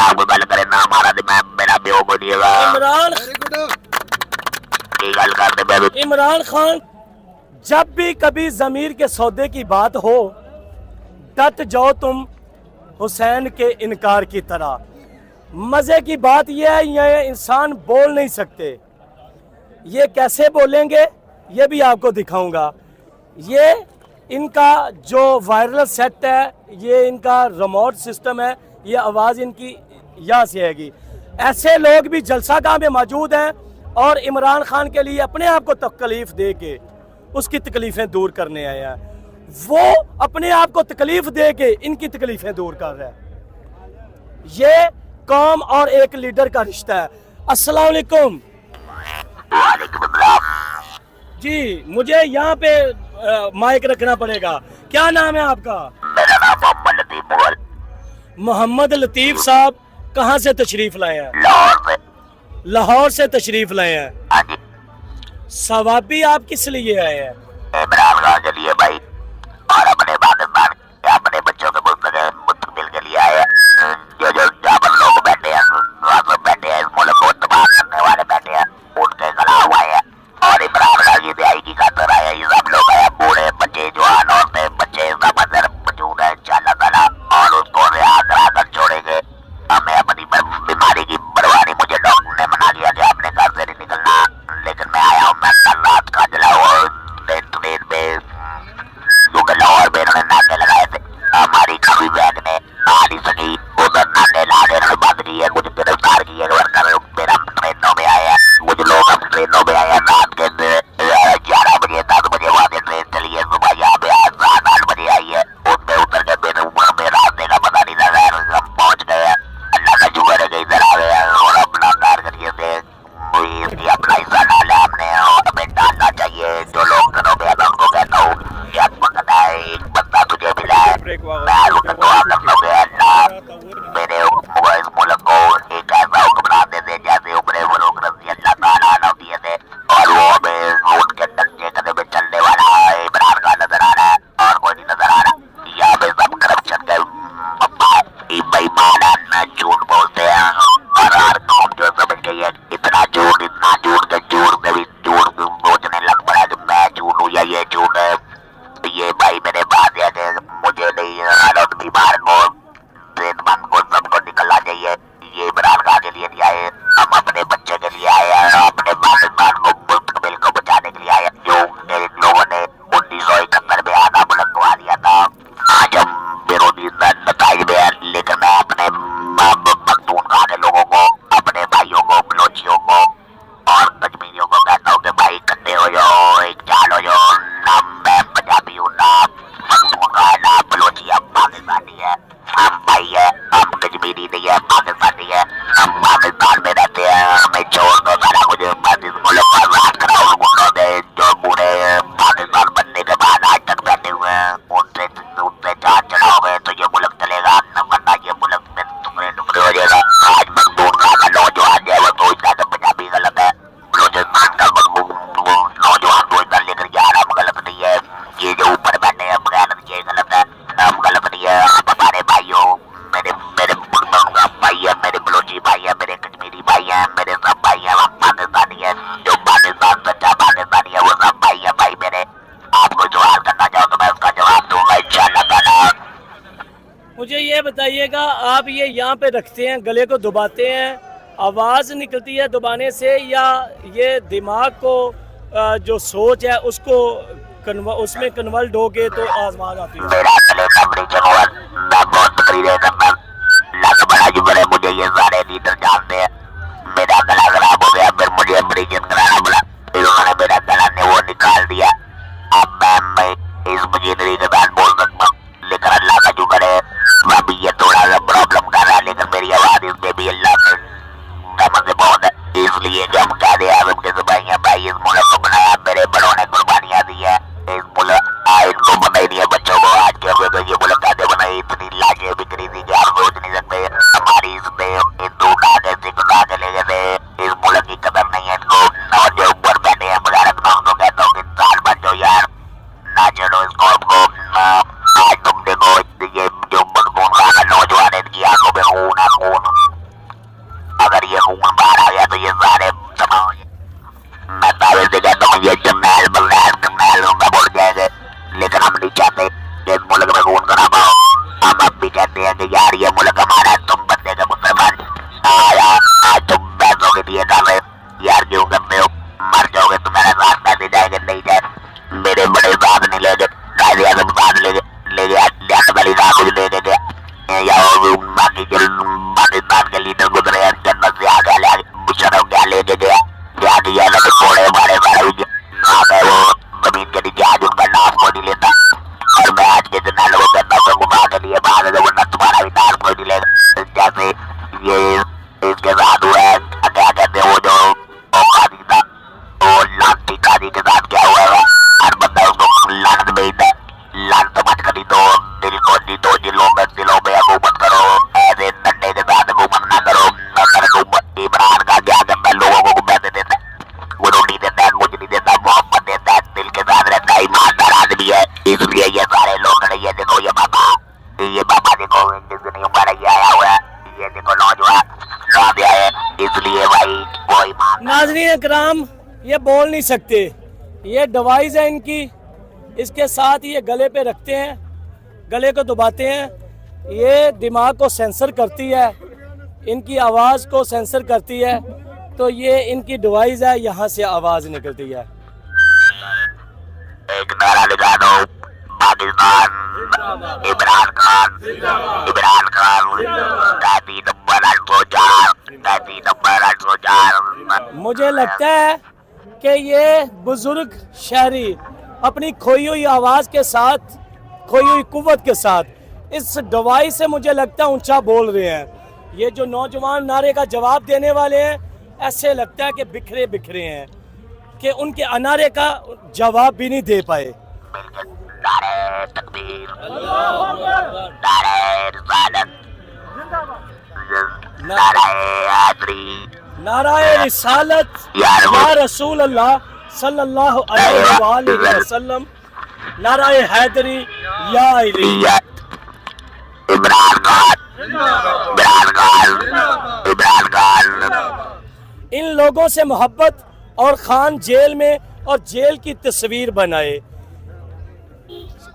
आप गल करे ना मारा ते मैं मेरा प्यो को दिएगा। इमरान खान, जब भी कभी जमीर के सौदे की बात हो डट जाओ तुम हुसैन के इनकार की तरह। मजे की बात यह है, ये इंसान बोल नहीं सकते। ये कैसे बोलेंगे ये भी आपको दिखाऊंगा। ये इनका जो वायरलेस सेट है, ये इनका रिमोट सिस्टम है, ये आवाज़ इनकी यहाँ से आएगी। ऐसे लोग भी जलसागाह में मौजूद हैं और इमरान खान के लिए अपने आप को तकलीफ दे के उसकी तकलीफ़ें दूर करने आए हैं। वो अपने आप को तकलीफ दे के इनकी तकलीफ़ें दूर कर रहा है। ये कौम और एक लीडर का रिश्ता है। अस्सलाम वालेकुम जी, मुझे यहाँ पे माइक रखना पड़ेगा। क्या नाम है आपका? मेरा नाम मोहम्मद लतीफ मुगल। मोहम्मद लतीफ साहब कहाँ से तशरीफ लाए हैं? लाहौर से। लाहौर से तशरीफ लाए हैं। हाँ जी। सवाबी आप किस लिए आए हैं? इमरान खान के लिए भाई, और अपने पाकिस्तान के अपने बच्चों के मुस्तकबिल के लिए आए हैं। जो जो जाबर लोग बैठे हैं, बैठे हैं, इस मुल्क को तबाह करने वाले बैठे हैं, उनके खिलाफ आए हैं। और इमरान खान की रिहाई की खातिर आए हैं। ये सब लोग आए, बूढ़े बच्चे, जवान औरतें, बच्चे, सब अंदर मौजूद है इंशाअल्लाह ताला, और उसको रिहा करा कर छोड़ेंगे। हमें अपनी बीमारी की परवाह नहीं। मुझे डॉक्टर ने मना किया कि आपने घर से नहीं निकलना, लेकिन मैं आया हूँ। मैं कल रात का जला और ट्रेन में लाहौर में इन्होंने नाके लगाए थे। हमारी कभी बहन ने आ नहीं सकी, उधर नाके लाके इन्होंने बंद की है, कुछ गिरफ्तार किए। मेरा ट्रेनों में आया, कुछ लोग अब ट्रेनों में आए। रात के 11 बजे 10 बजे वहां से ट्रेन चली है, सुबह यहाँ पे 7-8 बजे आई है। उसमें उतर के मेरे ऊपर में रास्ते का पता नहीं लगा, हम पहुंच गए हैं। अल्लाह का शुक्र है कि इधर आ गए हैं और अपना कार करिए थे। इसकी अपना हिस्सा डाला हमने और हमें डालना चाहिए। जो लोग घरों में आता उनको कहता हूँ कि आपको पता है एक बंदा तुझे मिला है, मैं उसको दुआ कर लोगे। अल्लाह मेरे इस मुल्क को एक ऐसा हुक्मरान दे दे जैसे उमरे फरूक रज़ी अल्लाह ताला अन्हु दिए थे, और वो हमें उनके नक्शे कदम में चलने वाला इमरान खान नजर आ रहा है और कोई नहीं नजर आ रहा। यहाँ पे सब करप्शन के बेईमान है, झूठ बोलते हैं, और हर कौम जो समझ गई है इतना झूठ के झूठ में भी झूठ सोचने लग पड़ा कि मैं झूठ हूँ या ये झूठ है। ये भाई मेरे बात है कि मुझे नहीं, हालत बीमार को, सेहतमंद को, सबको निकलना चाहिए। ये इमरान खान के लिए नहीं आए, हम अपने बच्चे के लिए आए हैं, अपने पाकिस्तान को, मुस्तकबिल को बचाने के लिए आए हैं। जो इन लोगों ने 1971 में आधा मुल्क गवा दिया था, आज हम विरोधी नताइज में हैं। लेकिन मैं अपने पख्तूनख्वा के लोगों को, अपने भाइयों को, बलोचियों को और कश्मीरियों को कहता हूँ कि भाई इकट्ठे हो जाओ, एक चाल हो जाओ। ना मैं पंजाबी हूँ, ना पख्तूनख्वा, ना बलोची, हम पाकिस्तानी है, हम भाई है, हम कश्मीरी नहीं है, पाकिस्तानी है। हम पाकिस्तान में रहते हैं, हमें छोड़ दो सारा कुछ। बस इस मुल्क पर राज कराओ उन गुंडों ने जो बूढ़े पाकिस्तान बनने के बाद आज तक बैठे हुए हैं। उनसे चार चढ़ाओगे तो ये मुल्क चलेगा, न वरना ये मुल्क में टुकड़े टुकड़े हो जाएगा। आज पख्तूनख्वा का नौजवान जो है वो सोचता है कि पंजाबी गलत है, बलूचिस्तान का नौजवान सोचता है, लेकिन यार हम गलत नहीं है। ये जो ऊपर बैठे हैं बगैर ये गलत है, हम गलत नहीं है। आप हमारे भाइयों, मेरे मेरे भाई है, मेरे बलोची भाई है, मेरे कश्मीरी भाई है, मेरे सब भाई है। हम पाकिस्तानी है, जो पाकिस्तान सच्चा पाकिस्तानी है वो सब भाई है। भाई मेरे, आपको सवाल करना चाहो तो मैं उसका जवाब दूंगा इंशाअल्लाह ताला। मुझे ये बताइएगा, आप ये यहाँ पे रखते हैं, गले को दबाते हैं, आवाज़ निकलती है दबाने से, या ये दिमाग को जो सोच है उसको उसमें कन्वर्ट हो के तो आवाज़ आती है? मेरा गले का ब्रिज हुआ, मैं बहुत तकरीरें करता, लग बड़ा जुबर है, मुझे ये सारे लीडर जानते हैं। मेरा गला खराब हो गया, फिर मुझे ब्रिजन कराना पड़ा, इन्होंने मेरा गला ने वो निकाल दिया। अब मैं इस मशीनरी के साथ बोल सकता हूँ, लेकिन अल्लाह का शुक्र है अभी ये थोड़ा सा प्रॉब्लम कर रहा है, लेकिन मेरी आवाज़ इसमें भी अल्लाह से समझ से बहुत है। इसलिए कि हम कह दे आजम के सिपाही भाई, इस मुल्क को बनाया, मेरे बड़ों ने कुर्बानियाँ दी है। इस मुल्क इनको पता ही नहीं है बच्चों को आज के ये मुल्क कैसे बनाई, इतनी लाशें बिखरी थी कि पाकिस्तान के लीडर गुजरे हैं, जन्नत से आगे ले मुशर्रफ क्या लेके गया, क्या दिया ना कोड़े मारे मारे आ गए वो जमीन के नीचे, आज उनका नाम कोई नहीं लेता। और मैं आज के दिन लोगों के अंदर को घुमा के लिए बाहर है, वरना तुम्हारा भी नाम कोई नहीं लेगा। जैसे ये इसके साथ हुआ है, क्या कहते हैं वो जो काजी था, वो लाठी काजी के साथ क्या हुआ है, हर बंदा उसको लानत भेजता है। लानत मत करी तो दिल को जीतो, दिलों में हुकूमत करो, ऐसे डंडे के साथ हुकूमत ना करो। इमरान का क्या करता है, लोगों को पैसे देता है, वो नहीं देता है, मुझे नहीं देता, मोहब्बत देता है, दिल के साथ रहता है, ईमानदार आदमी है। इसलिए ये सारे लोग ये देखो, ये बाबा देखो जितनी उम्र ये आया हुआ है, ये देखो नौजवान है, इसलिए भाई कोई नाज़रीन इकराम, ये बोल नहीं सकते, ये डिवाइस है इनकी, इसके साथ ये गले पे रखते हैं, गले को दबाते हैं, ये दिमाग को सेंसर करती है, इनकी आवाज़ को सेंसर करती है, तो ये इनकी डिवाइस है, यहाँ से आवाज़ निकलती है। एक नारा लगा दो, पाकिस्तान इमरान खान, इमरान खान 33 नंबर 804। मुझे लगता है कि ये बुजुर्ग शहरी अपनी खोई हुई आवाज़ के साथ, खोई हुई कुव्वत के साथ इस डिवाइस से मुझे लगता है ऊंचा बोल रहे हैं। ये जो नौजवान नारे का जवाब देने वाले हैं, ऐसे लगता है कि बिखरे बिखरे हैं, कि उनके अनारे का जवाब भी नहीं दे पाए। नारे तकबीर, नारे रिसालत, नारे हैदरी, नाराए रिसालत या रसूल अल्लाह सल्लल्लाहु अलैहि वसल्लम, नाराए हैदरी या अली। इमरान खान, इमरान खान, इमरान खान। इन लोगों से मोहब्बत और खान जेल में और जेल की तस्वीर बनाए।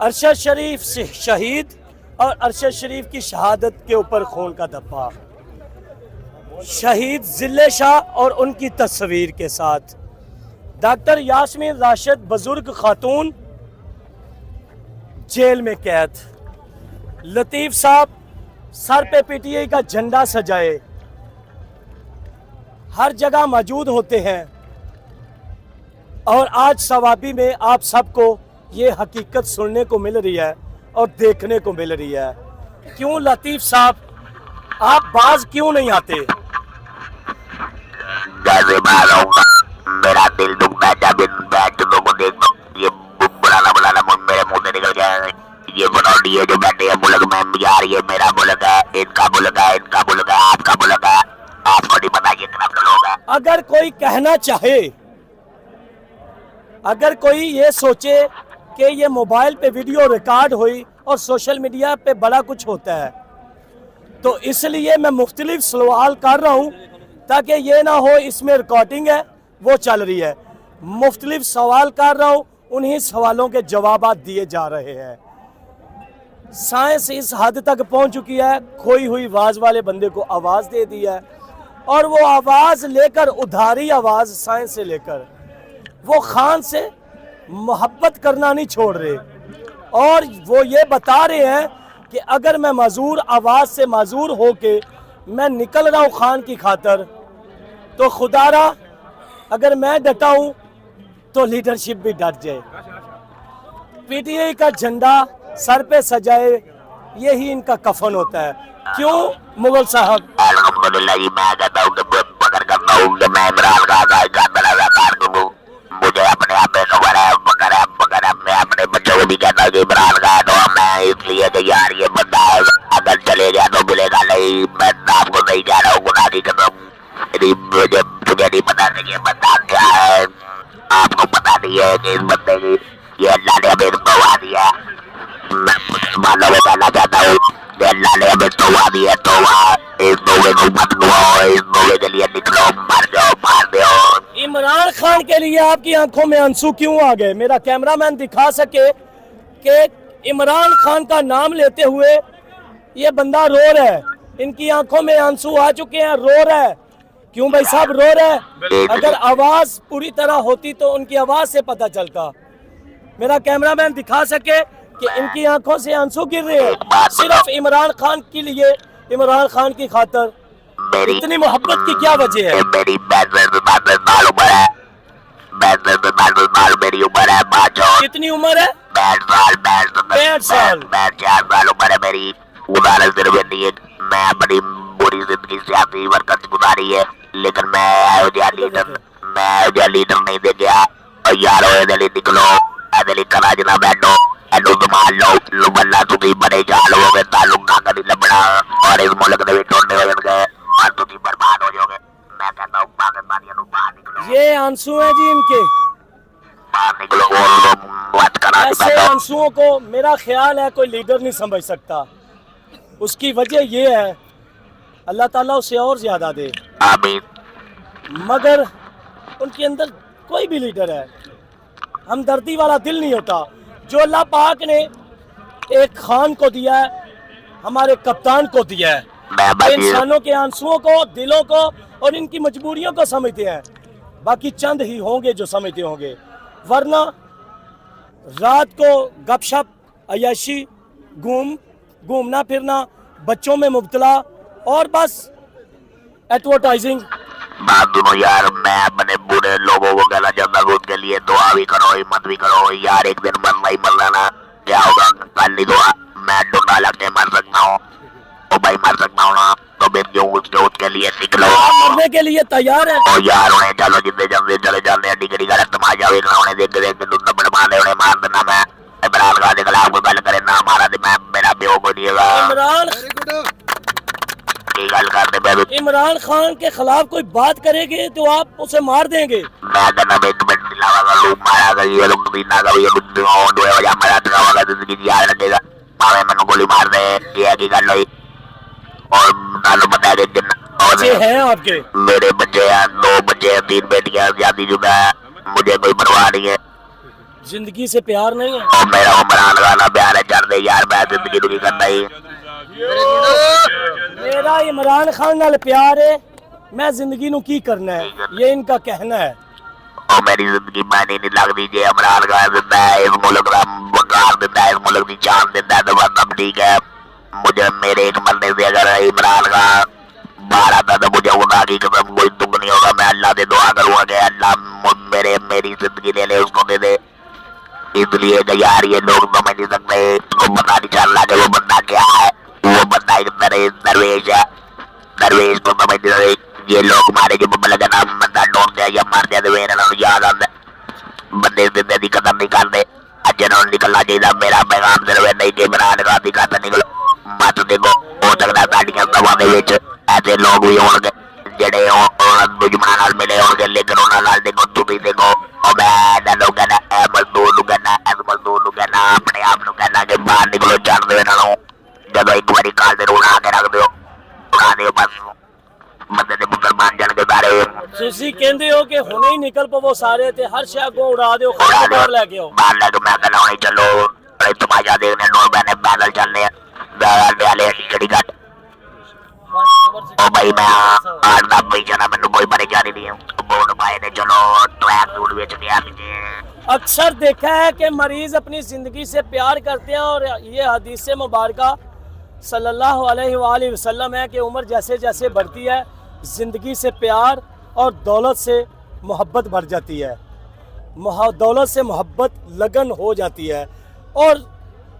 अरशद शरीफ से शहीद और अरशद शरीफ की शहादत के ऊपर खून का धब्बा, शहीद जिले शाह और उनकी तस्वीर के साथ डॉक्टर यास्मीन राशिद बुजुर्ग खातून जेल में कैद, लतीफ़ साहब सर पे पीटीआई का झंडा सजाए, हर जगह मौजूद होते हैं। और आज सवाबी में आप सबको ये हकीकत सुनने को मिल रही है और देखने को मिल रही है। क्यों लतीफ़ साहब, आप बाज क्यों नहीं आते? मेरा दिल दुखता है जब इन बैठों को देख, ये बुलाना मेरे मुंह से निकल गया। ये बनौटी है जो बैठे हैं मुल्क में, यार ये मेरा मुल्क है, इनका मुल्क है, इनका मुल्क है, आपका मुल्क है, आपको नहीं पता ये कितना लोग है। अगर कोई कहना चाहे, अगर कोई ये सोचे कि ये मोबाइल पे वीडियो रिकॉर्ड हुई और सोशल मीडिया पे बड़ा कुछ होता है, तो इसलिए मैं मुख्तलिफ सवाल कर रहा हूँ ताकि ये ना हो इसमें रिकॉर्डिंग है वो चल रही है। मुख्तलिफ सवाल कर रहा हूँ, उन्हीं सवालों के जवाब दिए जा रहे हैं। साइंस इस हद तक पहुँच चुकी है, खोई हुई आवाज़ वाले बंदे को आवाज़ दे दी है, और वो आवाज़ लेकर, उधारी आवाज़ साइंस से लेकर, वो खान से मोहब्बत करना नहीं छोड़ रहे। और वो ये बता रहे हैं कि अगर मैं माजूर आवाज़ से माजूर होके मैं निकल रहा हूँ खान की खातर, तो खुदारा अगर मैं डटा हूँ तो लीडरशिप भी डट जाए। पीटीआई का झंडा सर पे सजाए, यही इनका कफन होता है। क्यों मुगल साहब? अल्हम्दुलिल्लाह जी, मैं कहता हूँ कि पकड़ करता हूँ कि मैं इमरान खान, मुझे अपने आप पे खबर है, मगर मैं अपने बच्चों को भी कहता हूँ कि इमरान खान हो, मैं इसलिए कि यार ये बंदा है, अगर चले गया तो मिलेगा नहीं। मैं आपको नहीं कह रहा हूँ गुनाह की कसम, मुझे नहीं पता कि ये बंदा क्या है, आपको पता नहीं है कि इस बंदे की ये अल्लाह ने हमें तौबा दिया। मैं मुसलमानों को कहना चाहता हूँ कि अल्लाह ने हमें तौबा दी है, तौबा, इस तौबे को मत लो, इस तौबे के लिए निकलो, मर जाओ, मार दो। इमरान खान के लिए आपकी आंखों में आंसू क्यों आ गए? मेरा कैमरामैन दिखा सके कि इमरान खान का नाम लेते हुए ये बंदा रो रहा है, इनकी आंखों में आंसू आ चुके हैं, रो रहा है। क्यों भाई साहब रो रहा है? अगर आवाज पूरी तरह होती तो उनकी आवाज से पता चलता। मेरा कैमरामैन दिखा सके कि इनकी आंखों से आंसू गिर रहे हैं सिर्फ इमरान खान के लिए, इमरान खान की खातर मेरी इतनी मोहब्बत की क्या वजह है? मेरी 65 उम्र है, 65 मेरी उम्र है बाजो। कितनी उम्र है? 65 साल। 4 साल उम्र है मेरी। गुजारिश सिर्फ इतनी है, मैं अपनी बुरी जिंदगी सियासी वर्कत गुजारी है, लेकिन मैं लीडर नहीं दे गया। और यारो ਇਹਦੇ ਲਈ ਨਿਕਲੋ, ਇਹਦੇ ਲਈ ਕਲਾ ਜਨਾ ਬੈਠੋ, ਇਹਨੂੰ ਸੰਭਾਲ ਲਓ। ਲੁਬੱਲਾ ਤੁਸੀਂ ਬੜੇ ਚਾਲ ਹੋਗੇ, ਤੁਹਾਨੂੰ ਕੱਖ ਨਹੀਂ ਲੱਭਣਾ ਔਰ ਇਸ ਮੁਲਕ ਦੇ ਵਿੱਚ ਟੋਟੇ ਹੋ ਜਾਣਗੇ और ਤੁਸੀਂ बर्बाद हो जाओगे। मैं कहता हूँ पाकिस्तानियों को बाहर निकलो, ये आंसू हैं जी इनके। बाहर निकलो और बात करा ऐसे आंसुओं को मेरा ख्याल है कोई लीडर नहीं समझ सकता। उसकी वजह ये है, अल्लाह ताला उसे और ज़्यादा दे, आमीन। मगर उनके अंदर कोई भी लीडर है हमदर्दी वाला दिल नहीं होता। जो अल्लाह पाक ने एक खान को दिया है, हमारे कप्तान को दिया है, मैं इंसानों के आंसुओं को, दिलों को और इनकी मजबूरियों को समझते हैं। बाकी चंद ही होंगे जो समझते होंगे, वरना रात को गपशप, अय्याशी, घूमना फिरना, बच्चों में मुब्तला और बस एडवर्टाइजिंग। बात सुनो यार, मैं अपने बुरे लोगों को कहना चाहता हूँ, उसके लिए दुआ भी करो, हिम्मत भी करो यार। एक दिन मरना ही मरना ना, क्या होगा कल नहीं दुआ। मैं डूबा लग के मर सकता हूँ, ओ भाई मर सकता हूँ ना, तो फिर क्यों उसके लिए सीख लो। मरने के लिए तैयार है। ओ यार उन्हें चलो जितने जल्दी चले जाते हैं, डिग्री का तमाशा भी उन्हें देख देख के दुनिया बढ़वा दे, उन्हें मार देना। मैं इमरान खान के खिलाफ कोई गल करे ना, हमारा मैं मेरा बेव को दिएगा। इमरान खान के खिलाफ कोई बात करेंगे तो आप उसे मार देंगे। मैं कहना एक मिनट दिलावा लूप मारा गई ये लोग बिना का ये बुद्धि हो या मेरा दिलावा जिंदगी याद रखेगा। भावे मैंने गोली मार दे, ये की गल हुई। और तालो बता दे बच्चे हैं आपके? मेरे बच्चे हैं, 2 बच्चे, 3 बेटियां, शादीशुदा है, मुझे कोई परवाह नहीं है। जिंदगी से प्यार नहीं है? और मेरा इमरान खान प्यार है, चढ़ दे यार, मैं जिंदगी दुखी करना ही। मेरा इमरान खान नाल प्यार है, मैं जिंदगी नू की करना है, ये इनका कहना है। और मेरी जिंदगी मैंने नहीं लगती जे इमरान खान देता है, इस मुल्क का वकार देता है, इस मुल्क की जान देता है, तो बस सब ठीक है। मुझे मेरे एक मरने से अगर इमरान खान बाहर आता तो मुझे खुदा की कसम कोई दुख नहीं होगा। मैं अल्लाह से दुआ करूंगा कि अल्लाह मेरी जिंदगी ले ले, उसको दे दे। इसलिए कि यार ये लोग समझ नहीं सकते, उसको पता नहीं चल रहा कि वो बंदा क्या है। वो बंदा एक दरवेश है, दरवेश को समझ नहीं रहे। ये लोग मारे जो बल्ला नाम बंदा ढूंढते हैं या मारते हैं तो मेरा नाम याद आता है। बंदे जिंदगी की कदम नहीं करते, अच्छे नाम निकलना चाहिए। मेरा पैगाम सिर्फ नहीं कि इमरान खान की खाता निकलो मत देखो। हो सकता है साड़ियां सभा के विच ऐसे लोग भी होंगे जेडे दुश्मन नाल मिले होंगे, लेकिन उन्होंने नाल देखो तुम भी देखो। और मैं लोग कहना ए मजदूर नू कहना, इस मजदूर नू कहना, अपने आप नू कहना कि बाहर निकलो, चढ़ दो इन्हों। जब एक बारी काल दे उड़ा के रख दो, उड़ा दो बस, बंदे ने मुसलमान जन के बारे। ਤੁਸੀਂ ਕਹਿੰਦੇ ਹੋ ਕਿ ਹੁਣੇ ਹੀ ਨਿਕਲ ਪਵੋ ਸਾਰੇ ਤੇ ਹਰ ਸ਼ੈ ਕੋ ਉਡਾ ਦਿਓ, ਖਾਣਾ ਬਾਹਰ ਲੈ ਕੇ ਆਓ। बाहर लेके मैं कहना नहीं चलो तमाशा देखने, नो मैंने पैदल चलने गड़ी घट। ओ भाई मैं आज ना जाना, मैंने कोई परेशानी नहीं है। बोल भाई ने चलो ट्रैक सूट बेच दिया मुझे। अक्सर देखा है कि मरीज अपनी जिंदगी से प्यार करते हैं और ये हदीस मुबारका सल्लल्लाहु अलैहि वसल्लम है कि उम्र जैसे जैसे बढ़ती है ज़िंदगी से प्यार और दौलत से मोहब्बत बढ़ जाती है, दौलत से मोहब्बत लगन हो जाती है और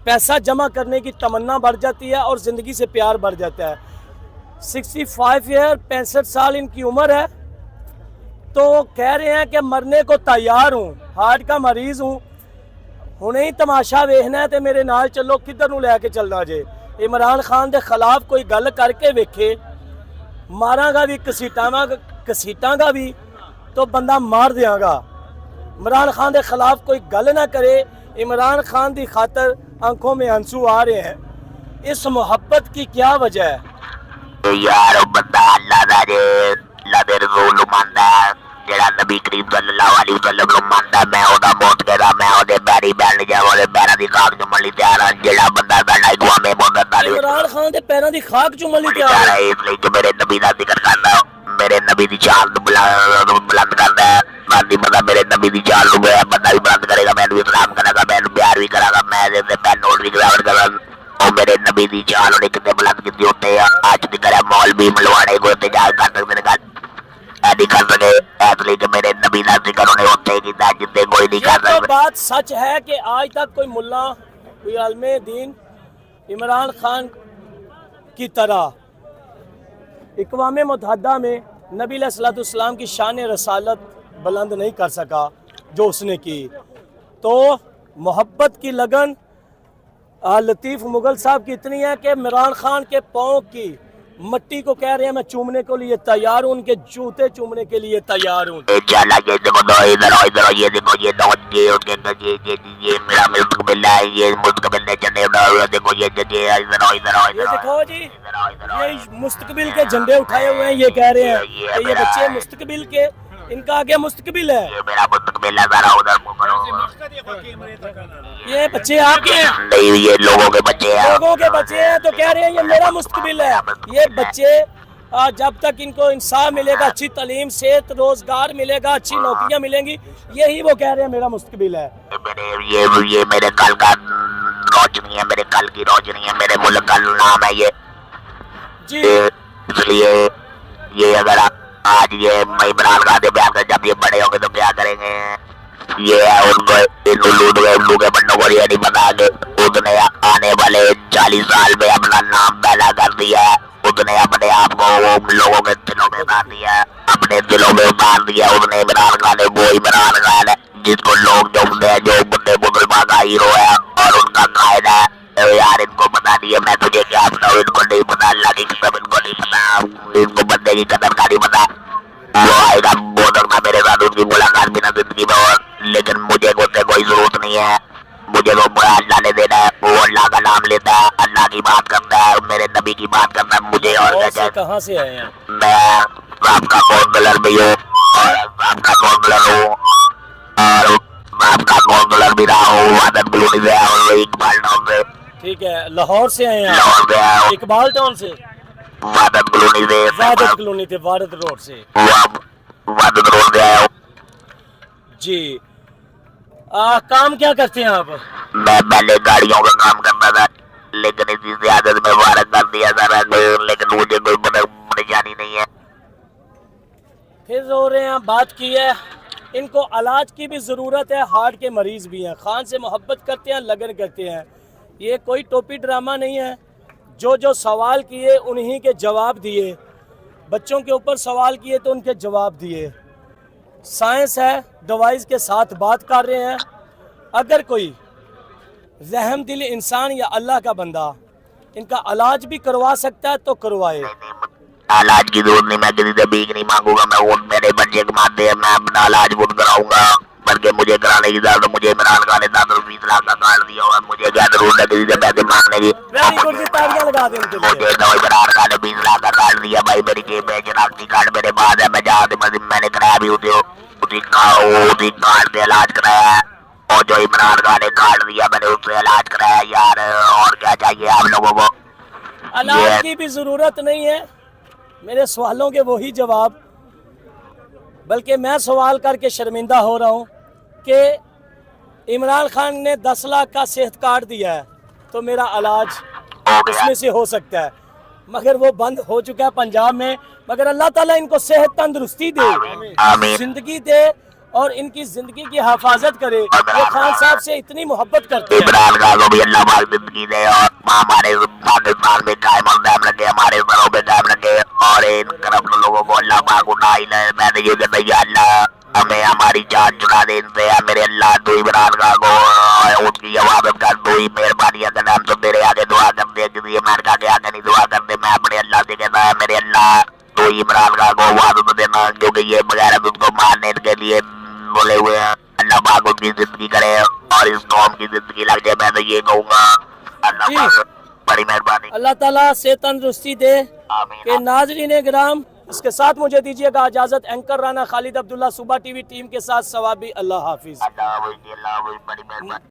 पैसा जमा करने की तमन्ना बढ़ जाती है और ज़िंदगी से प्यार बढ़ जाता है। 65 ईयर 65 साल इनकी उम्र है, तो कह रहे हैं कि मरने को तैयार हूँ, हार्ट का मरीज़ हूँ, हुणे ही तमाशा वेखना है तो मेरे नाल चलो, किधर नूं लैके चलना जे। इमरान खान के खिलाफ कोई गल करके वेखे, मारांगा भी घसीटांगा भी तो बंदा मार देंगा। इमरान खान के खिलाफ कोई गल ना करे, इमरान खान की खातर आंखों में आंसू आ रहे हैं। इस मोहब्बत की क्या वजह है? यार बंदा अल्लाह दा जे अल्लाह दे रसूल नूं मनदा है, जेड़ा नबी करीम सल्लल्लाहु अलैहि वसल्लम नूं मनदा, मैं ओदा मौत कहदा, मैं ओदे पैरी पैण जावां, ओदे पैरां दी खाक चुम्मण लई तैयार हां। जेड़ा बंदा साडा गुआमे मोहम्मद ताली इमरान खान दे पैरां दी खाक चुम्मण लई तैयार है, इसलिए कि मेरे नबी दा जिक्र करदा, मेरे नबी दी शान नूं बुलंद करदा है। बाकी बंदा मेरे नबी दी शान नूं बंदा भी बुलंद करेगा, मैं भी सलाम करांगा, मैं प्यार भी करांगा, मैं इहदे पैन नोट भी करांगा। और मेरे नबी दी जान उन्हें कितने बुलंद कितने होते हैं। आज की तरह मौलवी मलवाड़े को इंतजार कर सकते मेरे घर नहीं कर सके, इसलिए कि मेरे नबी ना जिक्र उन्हें होते ही कितना जितने कोई नहीं कर तो सकते। बात सच है कि आज तक कोई मुल्ला, कोई आलमे दीन इमरान खान की तरह इक़वाम मुत्तहिदा में नबी अलैहिस्सलाम की शान रसालत बुलंद नहीं कर सका जो उसने की। तो मोहब्बत की लगन लतीफ़ मुगल साहब की इतनी है कि इमरान खान के पाँव की मट्टी को कह रहे हैं मैं चूमने के लिए तैयार हूँ, उनके जूते चूमने के लिए तैयार हूँ। इंशाल्लाह ये देखो दो इधर ये देखो ये दो ये मेरा मुस्तकबिल है, ये मुस्तकबिल ने झंडे उठाए देखो ये ये देखो जी, ये मुस्तकबिल के झंडे उठाए हुए हैं। ये कह रहे हैं कि ये बच्चे मुस्तकबिल के, इनका आगे मुस्तकबिल है। ये मेरा मुस्तकबिल है, जरा उधर मुंह करो। ये बच्चे आपके हैं? नहीं ये लोगों के बच्चे हैं। लोगों के बच्चे हैं तो कह रहे हैं ये मेरा मुस्तकबिल है। ये बच्चे जब तक इनको इंसाफ मिलेगा, अच्छी तालीम, सेहत, रोजगार मिलेगा, अच्छी नौकरियां मिलेंगी, यही वो कह रहे हैं मेरा मुस्तकबिल है। ये मेरे कल का रोशनी है, मेरे कल की रोशनी है, मेरे मुल्क का नाम है ये जी। इसलिए ये अगर आज ये इमरान खान से प्यार कर, जब ये बड़े होंगे तो क्या करेंगे? ये है उनको उल्लू के बंडों को ये नहीं पता कि उसने आने वाले 40 साल में अपना नाम पैदा कर दिया है, उसने अपने आप को वो लोगों के दिलों में उतार दिया है, अपने दिलों में उतार दिया उसने। इमरान खान है वो इमरान खान है जिसको लोग जमते हैं, जो बुढ़े मुसलमान का हीरो है और उनका कायद है। यार इनको पता नहीं है, मैं तुझे क्या बताऊँ, इनको नहीं पता, अल्लाह की कसम इनको नहीं पता, इनको बंदे की कदर का नहीं पता। वो आएगा वो सकता मेरे साथ उसकी मुलाकात बिना जिंदगी में, और लेकिन मुझे उससे कोई जरूरत नहीं है। मुझे वो बड़ा अल्लाह ने देना है, वो अल्लाह का नाम लेता है, अल्लाह की बात करता है, मेरे नबी की बात करता है। मुझे और कहाँ से आए हैं? मैं आपका काउंसलर भी हूँ और आपका काउंसलर हूँ और आपका काउंसलर भी रहा हूँ, वादत कॉलोनी से और इकबाल टाउन से। ठीक है, लाहौर से आए हैं? लाहौर से आया हूँ, इकबाल टाउन से, वादत कॉलोनी से, वादत कॉलोनी थे, वादत रोड से। वादत रोड से आया हूँ जी। काम क्या करते हैं आप? मैं पहले गाड़ियों का काम करता था, लेकिन इसी से आदत में वारक कर दिया था, लेकिन मुझे कोई परेशानी नहीं है। फिर रो रहे हैं, बात की है, इनको इलाज की भी ज़रूरत है, हार्ट के मरीज़ भी हैं, खान से मोहब्बत करते हैं, लगन करते हैं। ये कोई टोपी ड्रामा नहीं है। जो जो सवाल किए उन्हीं के जवाब दिए, बच्चों के ऊपर सवाल किए तो उनके जवाब दिए। साइंस है, डिवाइस के साथ बात कर रहे हैं। अगर कोई रहम दिल इंसान या अल्लाह का बंदा इनका इलाज भी करवा सकता है तो करवाए। इलाज की जरूरत नहीं, मैं किसी से भीख नहीं मांगूंगा, मैं वो मेरे बच्चे कमाते हैं, मैं अपना इलाज खुद कराऊंगा, बल्कि मुझे कराने की जरूरत, मुझे इमरान खान ने 10-20 लाख का कार्ड दिया हुआ, मुझे क्या जरूरत है किसी से पैसे मांगने की। वेरी गुड, तालियां लगा दें उनके लिए। मुझे तो इमरान खान ने 20 लाख का कार्ड दिया भाई, मेरी जेब में शनाख्ती कार्ड मेरे पास है, मैं जहाँ से मैंने कराया भी उसी कार्ड से इलाज कराया है, और जो इमरान खान ने कार्ड दिया मैंने उससे इलाज कराया। यार और क्या चाहिए आप लोगों को? इलाज की भी जरूरत नहीं है, मेरे सवालों के वही जवाब, बल्कि मैं सवाल करके शर्मिंदा हो रहा हूँ कि इमरान खान ने 10 लाख का सेहत कार्ड दिया है तो मेरा इलाज उसमें से हो सकता है, मगर वो बंद हो चुका है पंजाब में। मगर अल्लाह ताला इनको सेहत तंदुरुस्ती दे, जिंदगी दे और इनकी जिंदगी की हिफाजत करे। ये खान साहब से इतनी मोहब्बत करते हैं। इमरान खान को भी अल्लाह पाक जिंदगी दे और हमारे पाकिस्तान में कायम रखे, हमारे घरों में कायम रखे, और इन करप्ट लोगों को अल्लाह पाक उठा ही ले। मैं तो ये कहता हूं अल्लाह हमें हमारी जान चुरा दे इनसे। मेरे अल्लाह तू इमरान खान को उसकी हिफाजत कर, तू ही मेहरबानी कर, हम तो तेरे आगे दुआ करते हैं, किसी अमेरिका के आगे नहीं दुआ करते। मैं अपने अल्लाह से कहता है मेरे अल्लाह तू इमरान खान को हिफाजत देना, क्योंकि ये बगैर उसको मारने के लिए बोले हुए हैं। अल्लाह पाक उसकी जिंदगी करे और इस कौम की जिंदगी लग जाए, मैं तो ये कहूँगा। अल्लाह पाक बड़ी मेहरबानी, अल्लाह ताला से तंदुरुस्ती दे। कि नाजरीन ग्राम, इसके साथ मुझे दीजिएगा इजाजत। एंकर राना खालिद अब्दुल्ला, सुबह टीवी टीम के साथ सवाबी, अल्लाह हाफिज। अल्लाह बड़ी मेहरबानी।